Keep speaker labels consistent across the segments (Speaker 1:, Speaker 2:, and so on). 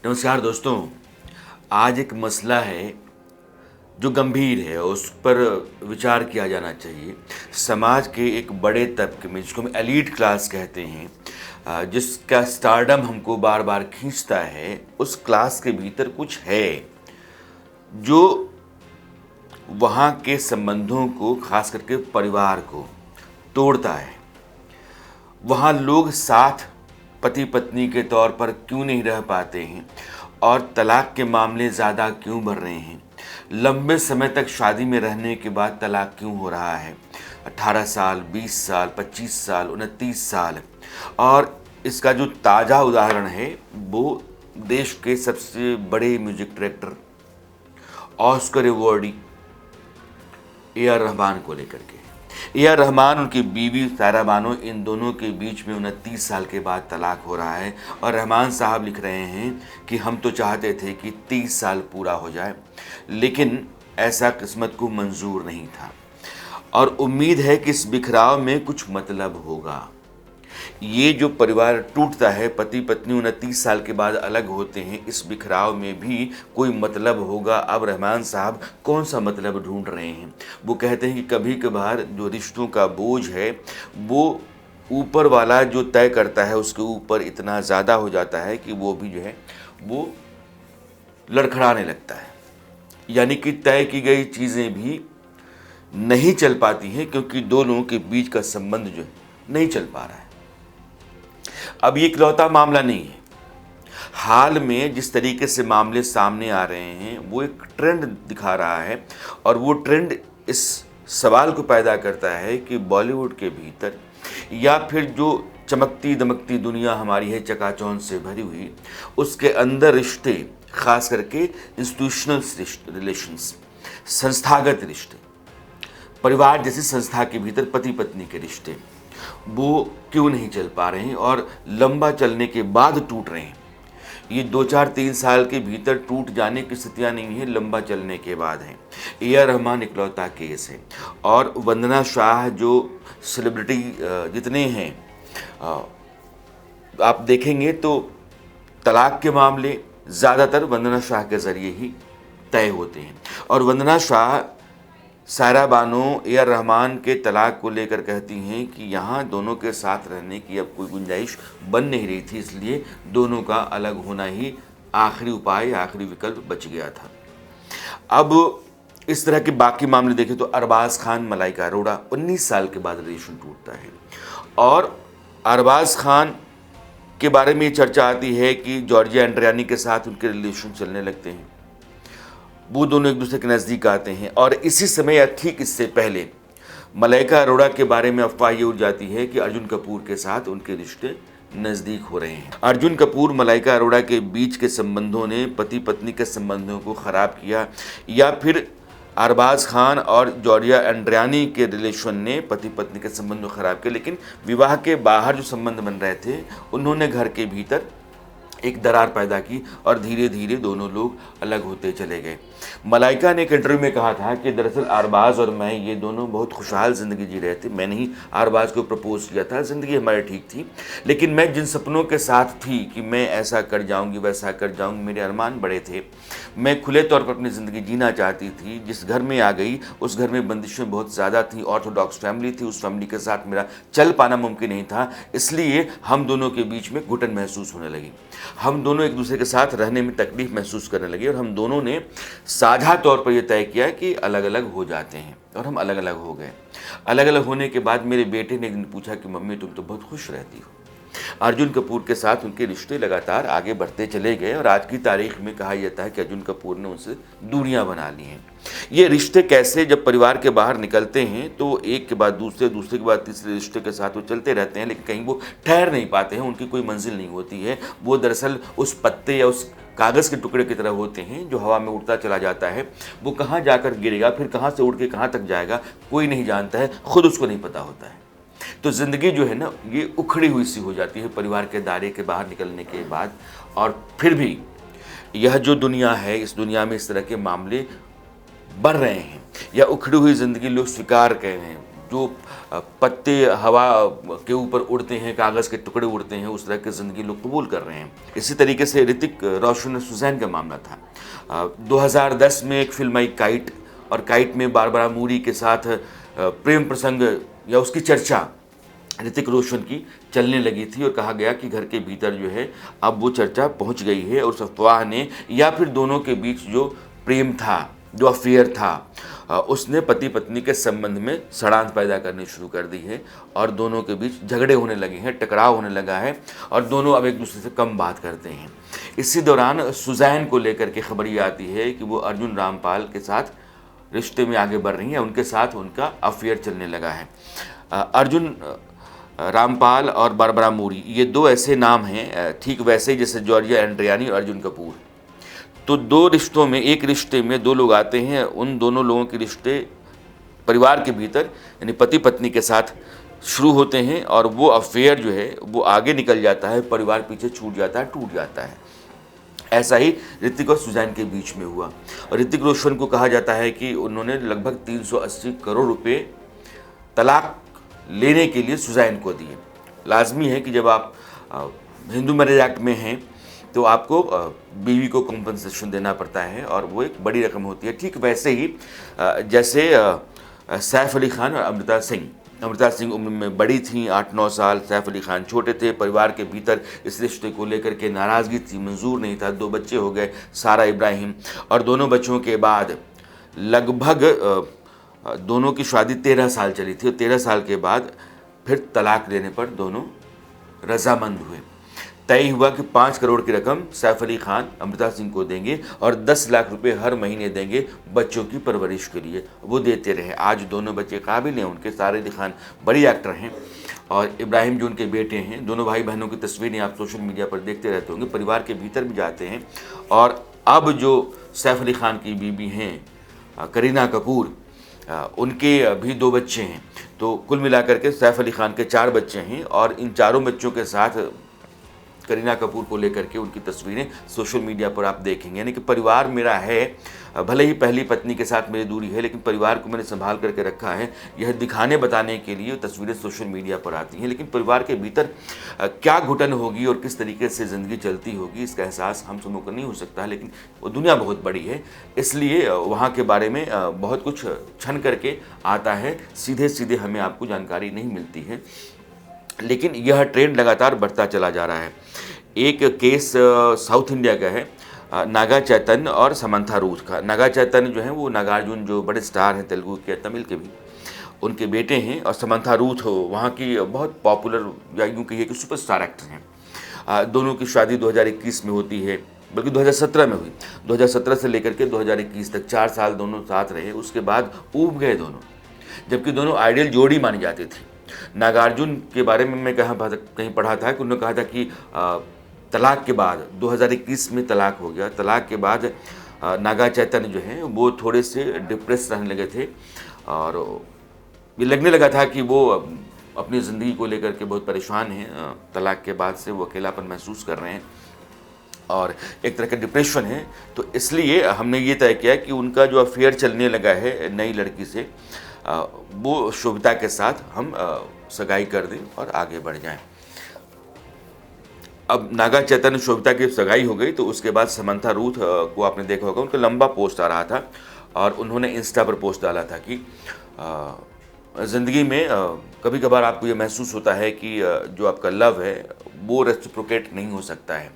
Speaker 1: नमस्कार दोस्तों। आज एक मसला है जो गंभीर है, उस पर विचार किया जाना चाहिए। समाज के एक बड़े तबके में, जिसको हम एलीट क्लास कहते हैं, जिसका स्टारडम हमको बार बार खींचता है, उस क्लास के भीतर कुछ है जो वहाँ के संबंधों को, खास करके परिवार को तोड़ता है। वहाँ लोग साथ पति पत्नी के तौर पर क्यों नहीं रह पाते हैं और तलाक के मामले ज़्यादा क्यों बढ़ रहे हैं। लंबे समय तक शादी में रहने के बाद तलाक क्यों हो रहा है। 18 साल, 20 साल, 25 साल, 29 साल। और इसका जो ताज़ा उदाहरण है वो देश के सबसे बड़े music director, Oscar awardee AR. Rahman को लेकर के। ए.आर. रहमान, उनकी बीवी सायरा बानो, इन दोनों के बीच में 29 साल के बाद तलाक हो रहा है। और रहमान साहब लिख रहे हैं कि हम तो चाहते थे कि 30 साल पूरा हो जाए, लेकिन ऐसा किस्मत को मंजूर नहीं था और उम्मीद है कि इस बिखराव में कुछ मतलब होगा। ये जो परिवार टूटता है, पति पत्नी 29 साल के बाद अलग होते हैं, इस बिखराव में भी कोई मतलब होगा। अब रहमान साहब कौन सा मतलब ढूंढ रहे हैं। वो कहते हैं कि कभी कभार जो रिश्तों का बोझ है वो ऊपर वाला जो तय करता है उसके ऊपर इतना ज़्यादा हो जाता है कि वो भी जो है वो लड़खड़ाने लगता है। यानी कि तय की गई चीज़ें भी नहीं चल पाती हैं, क्योंकि दोनों के बीच का संबंध जो है नहीं चल पा रहा है। अब ये इकलौता मामला नहीं है। हाल में जिस तरीके से मामले सामने आ रहे हैं वो एक ट्रेंड दिखा रहा है, और वो ट्रेंड इस सवाल को पैदा करता है कि बॉलीवुड के भीतर या फिर जो चमकती दमकती दुनिया हमारी है, चकाचौंध से भरी हुई, उसके अंदर रिश्ते, खास करके इंस्टीट्यूशनल रिलेशंस, संस्थागत रिश्ते, परिवार जैसी संस्था के भीतर पति पत्नी के रिश्ते, वो क्यों नहीं चल पा रहे हैं और लंबा चलने के बाद टूट रहे हैं। ये 2-4-3 साल के भीतर टूट जाने की स्थितियाँ नहीं है, लंबा चलने के बाद हैं। ए.आर. रहमान इकलौता केस है। और वंदना शाह जो सेलिब्रिटी जितने हैं, आप देखेंगे तो तलाक के मामले ज़्यादातर वंदना शाह के ज़रिए ही तय होते हैं। और वंदना शाह सायरा बानो ए.आर. रहमान के तलाक को लेकर कहती हैं कि यहाँ दोनों के साथ रहने की अब कोई गुंजाइश बन नहीं रही थी, इसलिए दोनों का अलग होना ही आखिरी उपाय, आखिरी विकल्प बच गया था। अब इस तरह के बाकी मामले देखें तो अरबाज खान, मलाइका अरोड़ा, 19 साल के बाद रिलेशन टूटता है। और अरबाज खान के बारे में ये चर्चा आती है कि जॉर्जिया एंड्रियानी के साथ उनके रिलेशन चलने लगते हैं, वो दोनों एक दूसरे के नज़दीक आते हैं। और इसी समय या ठीक इससे पहले मलाइका अरोड़ा के बारे में अफवाह ये उड़ जाती है कि अर्जुन कपूर के साथ उनके रिश्ते नज़दीक हो रहे हैं। अर्जुन कपूर, मलाइका अरोड़ा के बीच के संबंधों ने पति पत्नी के संबंधों को ख़राब किया, या फिर अरबाज खान और जॉर्जिया एंड्रियानी के रिलेशन ने पति पत्नी के संबंध को ख़राब किया। लेकिन विवाह के बाहर जो संबंध बन रहे थे, उन्होंने घर के भीतर एक दरार पैदा की और धीरे धीरे दोनों लोग अलग होते चले गए। मलाइका ने एक इंटरव्यू में कहा था कि दरअसल अरबाज और मैं, ये दोनों बहुत खुशहाल ज़िंदगी जी रहे थे। मैंने ही अरबाज को प्रपोज़ किया था, ज़िंदगी हमारी ठीक थी, लेकिन मैं जिन सपनों के साथ थी कि मैं ऐसा कर जाऊंगी, वैसा कर जाऊंगी, मेरे अरमान बड़े थे, मैं खुले तौर पर अपनी ज़िंदगी जीना चाहती थी। जिस घर में आ गई उस घर में बंदिशें बहुत ज़्यादा थीं, ऑर्थोडॉक्स फैमिली थी, उस फैमिली के साथ मेरा चल पाना मुमकिन नहीं था, इसलिए हम दोनों के बीच में घुटन महसूस होने लगी। हम दोनों एक दूसरे के साथ रहने में तकलीफ महसूस करने लगे और हम दोनों ने साझा तौर पर यह तय किया कि अलग अलग हो जाते हैं, और हम अलग अलग हो गए। अलग अलग होने के बाद मेरे बेटे ने एक दिन पूछा कि मम्मी, तुम तो बहुत खुश रहती हो। अर्जुन कपूर के साथ उनके रिश्ते लगातार आगे बढ़ते चले गए और आज की तारीख में कहा जाता है कि अर्जुन कपूर ने उनसे दूरियां बना ली हैं। ये रिश्ते कैसे जब परिवार के बाहर निकलते हैं तो एक के बाद दूसरे, दूसरे के बाद तीसरे रिश्ते के साथ वो चलते रहते हैं, लेकिन कहीं वो ठहर नहीं पाते हैं, उनकी कोई मंजिल नहीं होती है। वो दरअसल उस पत्ते या उस कागज़ के टुकड़े की तरह होते हैं जो हवा में उड़ता चला जाता है। वो कहाँ जाकर गिरेगा, फिर कहाँ से उड़ के कहाँ तक जाएगा, कोई नहीं जानता है, खुद उसको नहीं पता होता है। तो ज़िंदगी जो है ना, ये उखड़ी हुई सी हो जाती है परिवार के दायरे के बाहर निकलने के बाद। और फिर भी यह जो दुनिया है, इस दुनिया में इस तरह के मामले बढ़ रहे हैं, या उखड़ी हुई ज़िंदगी लोग स्वीकार कर रहे हैं, जो पत्ते हवा के ऊपर उड़ते हैं, कागज़ के टुकड़े उड़ते हैं, उस तरह की ज़िंदगी लोग कबूल कर रहे हैं। इसी तरीके से ऋतिक रोशन और सुजैन का मामला था। 2010 में एक फिल्म आई काइट, और काइट में बारबरा मूरी के साथ प्रेम प्रसंग या उसकी चर्चा ऋतिक रोशन की चलने लगी थी, और कहा गया कि घर के भीतर जो है अब वो चर्चा पहुंच गई है, और उस अफवाह ने या फिर दोनों के बीच जो प्रेम था, जो अफेयर था, उसने पति पत्नी के संबंध में सड़ांध पैदा करनी शुरू कर दी है, और दोनों के बीच झगड़े होने लगे हैं, टकराव होने लगा है, और दोनों अब एक दूसरे से कम बात करते हैं। इसी दौरान सुजैन को लेकर के खबर ये आती है कि वो अर्जुन रामपाल के साथ रिश्ते में आगे बढ़ रही हैं, उनके साथ उनका अफेयर चलने लगा है। अर्जुन रामपाल और बारबरा मूरी, ये दो ऐसे नाम हैं, ठीक वैसे ही जैसे जॉर्जिया एंड्रियानी और अर्जुन कपूर। तो दो रिश्तों में, एक रिश्ते में दो लोग आते हैं, उन दोनों लोगों के रिश्ते परिवार के भीतर यानी पति पत्नी के साथ शुरू होते हैं, और वो अफेयर जो है वो आगे निकल जाता है, परिवार पीछे छूट जाता है, टूट जाता है। ऐसा ही ऋतिक और सुजैन के बीच में हुआ, और ऋतिक रोशन को कहा जाता है कि उन्होंने लगभग 380 करोड़ रुपए तलाक लेने के लिए सुजैन को दिए। लाजमी है कि जब आप हिंदू मैरिज एक्ट में हैं तो आपको बीवी को कॉम्पनसेशन देना पड़ता है, और वो एक बड़ी रकम होती है। ठीक वैसे ही जैसे सैफ अली खान और अमृता सिंह उम्र में बड़ी थी, 8-9 साल, सैफ अली खान छोटे थे। परिवार के भीतर इस रिश्ते को लेकर के नाराज़गी थी, मंजूर नहीं था। 2 बच्चे हो गए, सारा इब्राहिम, और दोनों बच्चों के बाद लगभग दोनों की शादी 13 साल चली थी, और 13 साल के बाद फिर तलाक देने पर दोनों रजामंद हुए। तय हुआ कि 5 करोड़ की रकम सैफ अली खान अमृता सिंह को देंगे, और 10 लाख रुपए हर महीने देंगे बच्चों की परवरिश के लिए। वो देते रहे। आज दोनों बच्चे काबिल हैं उनके। सारे अली खान बड़ी एक्टर हैं, और इब्राहिम जो उनके बेटे हैं, दोनों भाई बहनों की तस्वीरें आप सोशल मीडिया पर देखते रहते होंगे, परिवार के भीतर भी जाते हैं। और अब जो सैफ अली खान की बीबी हैं करीना कपूर, उनके भी 2 बच्चे हैं। तो कुल मिलाकर के सैफ अली खान के 4 बच्चे हैं, और इन चारों बच्चों के साथ करीना कपूर को लेकर के उनकी तस्वीरें सोशल मीडिया पर आप देखेंगे। यानी कि परिवार मेरा है, भले ही पहली पत्नी के साथ मेरी दूरी है, लेकिन परिवार को मैंने संभाल करके रखा है। यह दिखाने बताने के लिए तस्वीरें सोशल मीडिया पर आती हैं, लेकिन परिवार के भीतर क्या घुटन होगी और किस तरीके से ज़िंदगी चलती होगी, इसका एहसास हम सबों को नहीं हो सकता। लेकिन वो दुनिया बहुत बड़ी है, इसलिए वहाँ के बारे में बहुत कुछ छन करके आता है, सीधे सीधे हमें आपको जानकारी नहीं मिलती है। लेकिन यह ट्रेंड लगातार बढ़ता चला जा रहा है। एक केस साउथ इंडिया का है, नागा चैतन्य और समंथा रूथ का। नागा चैतन्य जो है वो नागार्जुन जो बड़े स्टार हैं तेलुगु के, तमिल के भी, उनके बेटे हैं, और समंथा रूथ वहाँ की बहुत पॉपुलर या यूँ कहिए कि सुपरस्टार एक्टर हैं। दोनों की शादी 2021 में होती है, बल्कि 2017 में हुई। 2017 से लेकर के 2021 तक 4 साल दोनों साथ रहे। उसके बाद ऊब गए दोनों, जबकि दोनों आइडियल जोड़ी मानी जाती थी। नागार्जुन के बारे में मैं कहीं पढ़ा था कि उन्होंने कहा था कि तलाक के बाद 2021 में तलाक हो गया। तलाक के बाद नागा चैतन्य जो हैं वो थोड़े से डिप्रेस रहने लगे थे, और ये लगने लगा था कि वो अपनी ज़िंदगी को लेकर के बहुत परेशान हैं। तलाक के बाद से वो अकेलापन महसूस कर रहे हैं, और एक तरह का डिप्रेशन है। तो इसलिए हमने ये तय किया कि उनका जो अफेयर चलने लगा है नई लड़की से, वो शोभिता के साथ हम सगाई कर दें और आगे बढ़ जाएं। अब नागा चैतन्य शोभिता की सगाई हो गई, तो उसके बाद समंथा रूथ को आपने देखा होगा, उनका लंबा पोस्ट आ रहा था, और उन्होंने इंस्टा पर पोस्ट डाला था कि ज़िंदगी में कभी कभार आपको ये महसूस होता है कि जो आपका लव है वो रेसिप्रोकेट नहीं हो सकता है।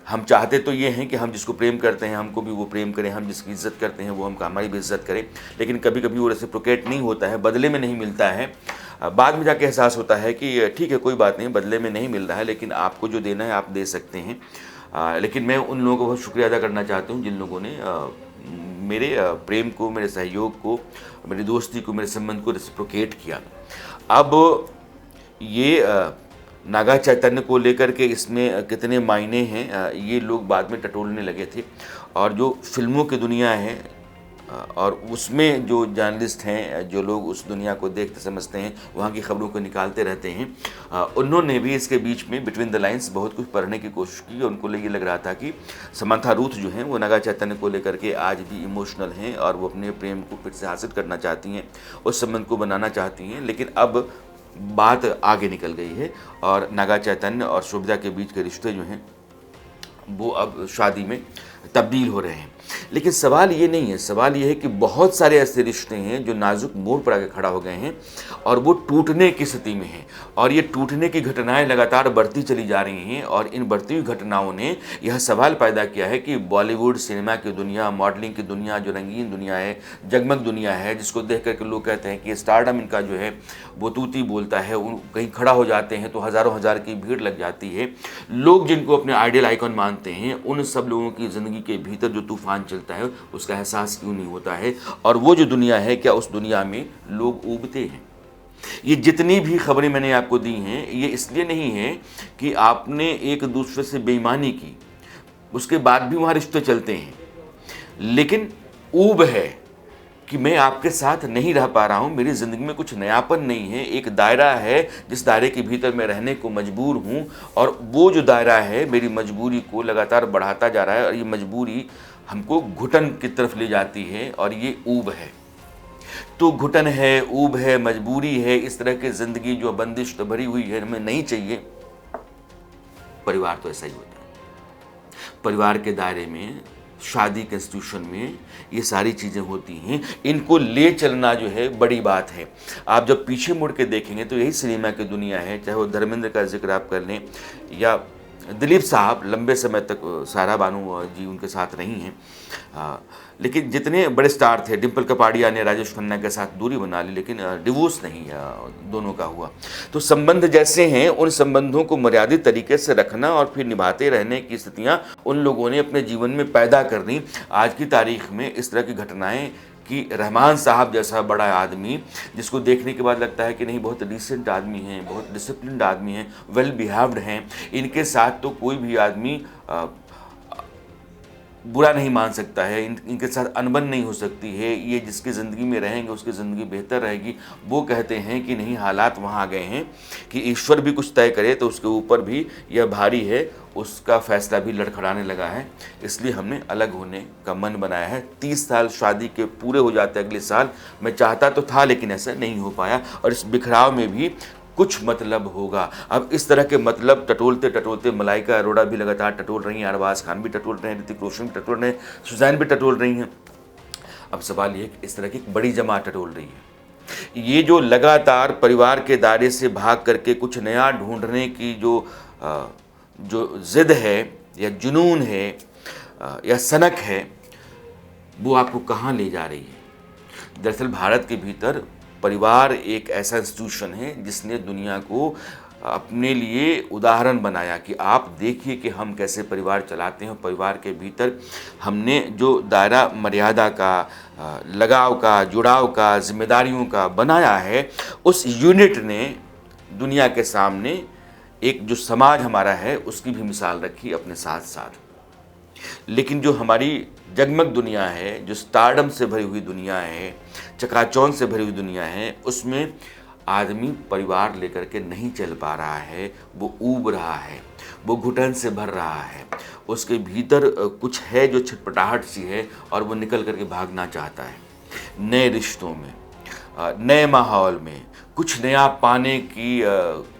Speaker 1: हम चाहते तो ये हैं कि हम जिसको प्रेम करते हैं हमको भी वो प्रेम करें, हम जिसकी इज़्ज़त करते हैं वो हमारी भी इज़्ज़त करें, लेकिन कभी कभी वो रेसिप्रोकेट नहीं होता है, बदले में नहीं मिलता है। बाद में जाके एहसास होता है कि ठीक है, कोई बात नहीं, बदले में नहीं मिल रहा है, लेकिन आपको जो देना है आप दे सकते हैं। लेकिन मैं उन लोगों को बहुत शुक्रिया अदा करना चाहता हूँ जिन लोगों ने मेरे प्रेम को, मेरे सहयोग को, मेरी दोस्ती को, मेरे संबंध को रेसिप्रोकेट किया। अब ये नागा चैतन्य को लेकर के इसमें कितने मायने हैं ये लोग बाद में टटोलने लगे थे, और जो फिल्मों की दुनिया है और उसमें जो जर्नलिस्ट हैं, जो लोग उस दुनिया को देखते समझते हैं, वहाँ की खबरों को निकालते रहते हैं, उन्होंने भी इसके बीच में बिटवीन द लाइंस बहुत कुछ पढ़ने की कोशिश की। और उनको ये लग रहा था कि समांथा रूथ जो हैं वो नागा चैतन्य को लेकर के आज भी इमोशनल हैं और वो अपने प्रेम को फिर से हासिल करना चाहती हैं, उस संबंध को बनाना चाहती हैं। लेकिन अब बात आगे निकल गई है और नागा चैतन्य और शुभदा के बीच के रिश्ते जो हैं वो अब शादी में तब्दील हो रहे हैं। लेकिन सवाल ये नहीं है, सवाल ये है कि बहुत सारे ऐसे रिश्ते हैं जो नाजुक मोड़ पर आके खड़ा हो गए हैं और वो टूटने की स्थिति में हैं, और ये टूटने की घटनाएं लगातार बढ़ती चली जा रही हैं। और इन बढ़ती हुई घटनाओं ने यह सवाल पैदा किया है कि बॉलीवुड सिनेमा की दुनिया, मॉडलिंग की दुनिया, जो रंगीन दुनिया है, जगमग दुनिया है, जिसको देख करके लोग कहते हैं कि स्टारडम इनका जो है वो तूती बोलता है, कहीं खड़ा हो जाते हैं तो हज़ारों हज़ार की भीड़ लग जाती है। लोग जिनको अपने आइडियल आइकॉन मानते हैं, उन सब लोगों की ज़िंदगी के भीतर जो तूफान चलता है उसका एहसास क्यों नहीं होता है? और वो जो दुनिया है, क्या उस दुनिया में लोग उबते हैं? ये जितनी भी खबरें मैंने आपको दी हैं, ये इसलिए नहीं है कि आपने एक दूसरे से बेईमानी की, उसके बाद भी वहाँ रिश्ते चलते हैं, लेकिन ऊब है कि मैं आपके साथ नहीं रह पा रहा हूँ, मेरी ज़िंदगी में कुछ नयापन नहीं है, एक दायरा है जिस दायरे के भीतर मैं रहने को मजबूर हूँ, और वो जो दायरा है मेरी मजबूरी को लगातार बढ़ाता जा रहा है, और ये मजबूरी हमको घुटन की तरफ ले जाती है, और ये ऊब है। तो घुटन है, ऊब है, मजबूरी है, इस तरह की ज़िंदगी जो बंदिश तो भरी हुई है, हमें नहीं चाहिए। परिवार तो ऐसा ही होता है। परिवार के दायरे में, शादी के इंस्टीट्यूशन में ये सारी चीज़ें होती हैं, इनको ले चलना जो है बड़ी बात है। आप जब पीछे मुड़ के देखेंगे तो यही सिनेमा की दुनिया है, चाहे वो धर्मेंद्र का जिक्र आप कर लें या दिलीप साहब, लंबे समय तक सारा बानू जी उनके साथ रही हैं, लेकिन जितने बड़े स्टार थे, डिम्पल कपाड़िया ने राजेश खन्ना के साथ दूरी बना ली, लेकिन डिवोर्स नहीं दोनों का हुआ। तो संबंध जैसे हैं, उन संबंधों को मर्यादित तरीके से रखना और फिर निभाते रहने की स्थितियां उन लोगों ने अपने जीवन में पैदा कर दी। आज की तारीख में इस तरह की घटनाएं कि रहमान साहब जैसा बड़ा आदमी, जिसको देखने के बाद लगता है कि नहीं बहुत डिसेंट आदमी हैं, बहुत डिसिप्लिन्ड आदमी हैं, वेल बिहेव्ड हैं, इनके साथ तो कोई भी आदमी बुरा नहीं मान सकता है, इनके साथ अनबन नहीं हो सकती है, ये जिसकी ज़िंदगी में रहेंगे उसकी ज़िंदगी बेहतर रहेगी। वो कहते हैं कि नहीं, हालात वहाँ आ गए हैं कि ईश्वर भी कुछ तय करे तो उसके ऊपर भी यह भारी है, उसका फैसला भी लड़खड़ाने लगा है, इसलिए हमने अलग होने का मन बनाया है। 30 साल शादी के पूरे हो जाते अगले साल। मैं चाहता तो था लेकिन ऐसा नहीं हो पाया, और इस बिखराव में भी कुछ मतलब होगा। अब इस तरह के मतलब टटोलते टटोलते मलाइका अरोड़ा भी लगातार टटोल रही हैं, अरबाज खान भी टटोल रहे हैं, ऋतिक रोशन भी टटोल रहे हैं, सुजैन भी टटोल रही हैं। अब सवाल ये कि इस तरह की एक बड़ी जमात टटोल रही है। ये जो लगातार परिवार के दायरे से भाग करके कुछ नया ढूंढने की जो ज़िद है या जुनून है या सनक है, वो आपको कहाँ ले जा रही है? दरअसल भारत के भीतर परिवार एक ऐसा इंस्टीट्यूशन है जिसने दुनिया को अपने लिए उदाहरण बनाया कि आप देखिए कि हम कैसे परिवार चलाते हैं। परिवार के भीतर हमने जो दायरा मर्यादा का, लगाव का, जुड़ाव का, जिम्मेदारियों का बनाया है, उस यूनिट ने दुनिया के सामने एक जो समाज हमारा है उसकी भी मिसाल रखी अपने साथ साथ। लेकिन जो हमारी जगमग दुनिया है, जो स्टारडम से भरी हुई दुनिया है, चकाचौंध से भरी हुई दुनिया है, उसमें आदमी परिवार लेकर के नहीं चल पा रहा है, वो ऊब रहा है, वो घुटन से भर रहा है, उसके भीतर कुछ है जो छटपटाहट सी है और वो निकल करके भागना चाहता है। नए रिश्तों में, नए माहौल में, कुछ नया पाने की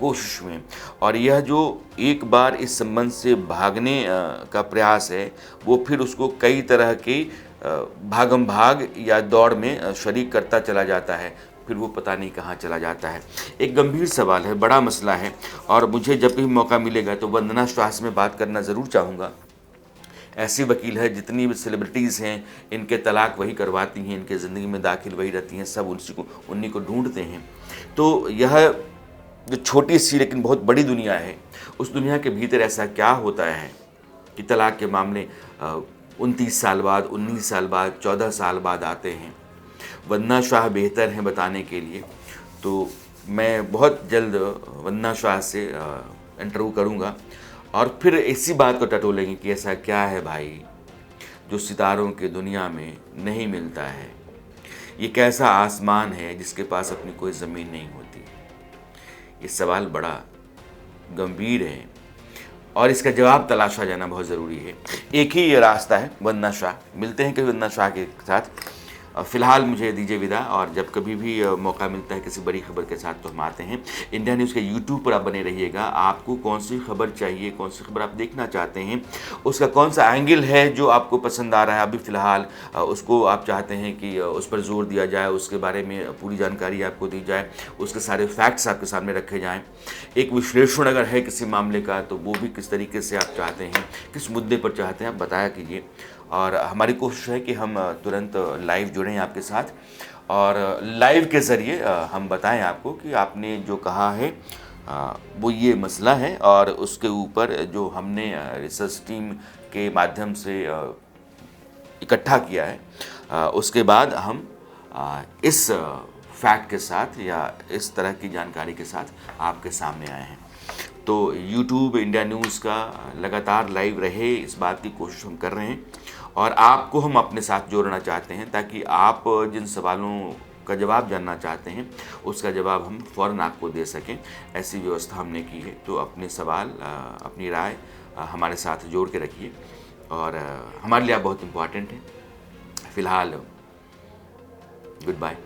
Speaker 1: कोशिश में, और यह जो एक बार इस संबंध से भागने का प्रयास है, वो फिर उसको कई तरह की भागम भाग या दौड़ में शरीक करता चला जाता है, फिर वो पता नहीं कहाँ चला जाता है। एक गंभीर सवाल है, बड़ा मसला है, और मुझे जब भी मौका मिलेगा तो वंदना श्वास में बात करना ज़रूर चाहूँगा। ऐसी वकील है, जितनी भी सेलिब्रिटीज़ हैं, इनके तलाक वही करवाती हैं, इनके ज़िंदगी में दाखिल वही रहती हैं, सब उन्हीं को ढूंढते हैं। तो यह जो छोटी सी लेकिन बहुत बड़ी दुनिया है, उस दुनिया के भीतर ऐसा क्या होता है कि तलाक के मामले 29 साल बाद, 19 साल बाद, 14 साल बाद आते हैं। वंदना शाह बेहतर हैं बताने के लिए, तो मैं बहुत जल्द वंदना शाह से इंटरव्यू करूँगा और फिर इसी बात को टटोलेंगे कि ऐसा क्या है भाई जो सितारों के दुनिया में नहीं मिलता है? ये कैसा आसमान है जिसके पास अपनी कोई ज़मीन नहीं होती? ये सवाल बड़ा गंभीर है और इसका जवाब तलाशा जाना बहुत ज़रूरी है। एक ही रास्ता है, वंदना शाह। मिलते हैं कभी वंदना शाह के साथ। फ़िलहाल मुझे दीजिए विदा, और जब कभी भी मौका मिलता है किसी बड़ी खबर के साथ तो हम आते हैं। इंडिया न्यूज़ के यूट्यूब पर आप बने रहिएगा। आपको कौन सी खबर चाहिए, कौन सी खबर आप देखना चाहते हैं, उसका कौन सा एंगल है जो आपको पसंद आ रहा है अभी फ़िलहाल, उसको आप चाहते हैं कि उस पर जोर दिया जाए, उसके बारे में पूरी जानकारी आपको दी जाए, उसके सारे फैक्ट्स आपके सामने रखे जाएँ। एक विश्लेषण अगर है किसी मामले का तो वो भी किस तरीके से आप चाहते हैं, किस मुद्दे पर चाहते हैं, आप बताया कीजिए। और हमारी कोशिश है कि हम तुरंत लाइव जुड़ें आपके साथ, और लाइव के ज़रिए हम बताएं आपको कि आपने जो कहा है वो ये मसला है, और उसके ऊपर जो हमने रिसर्च टीम के माध्यम से इकट्ठा किया है, उसके बाद हम इस फैक्ट के साथ या इस तरह की जानकारी के साथ आपके सामने आए हैं। तो यूट्यूब इंडिया न्यूज़ का लगातार लाइव रहे, इस बात की कोशिश हम कर रहे हैं, और आपको हम अपने साथ जोड़ना चाहते हैं ताकि आप जिन सवालों का जवाब जानना चाहते हैं उसका जवाब हम फ़ौरन आपको दे सकें। ऐसी व्यवस्था हमने की है। तो अपने सवाल, अपनी राय हमारे साथ जोड़ के रखिए, और हमारे लिए आप बहुत इम्पॉर्टेंट हैं। फ़िलहाल गुड बाय।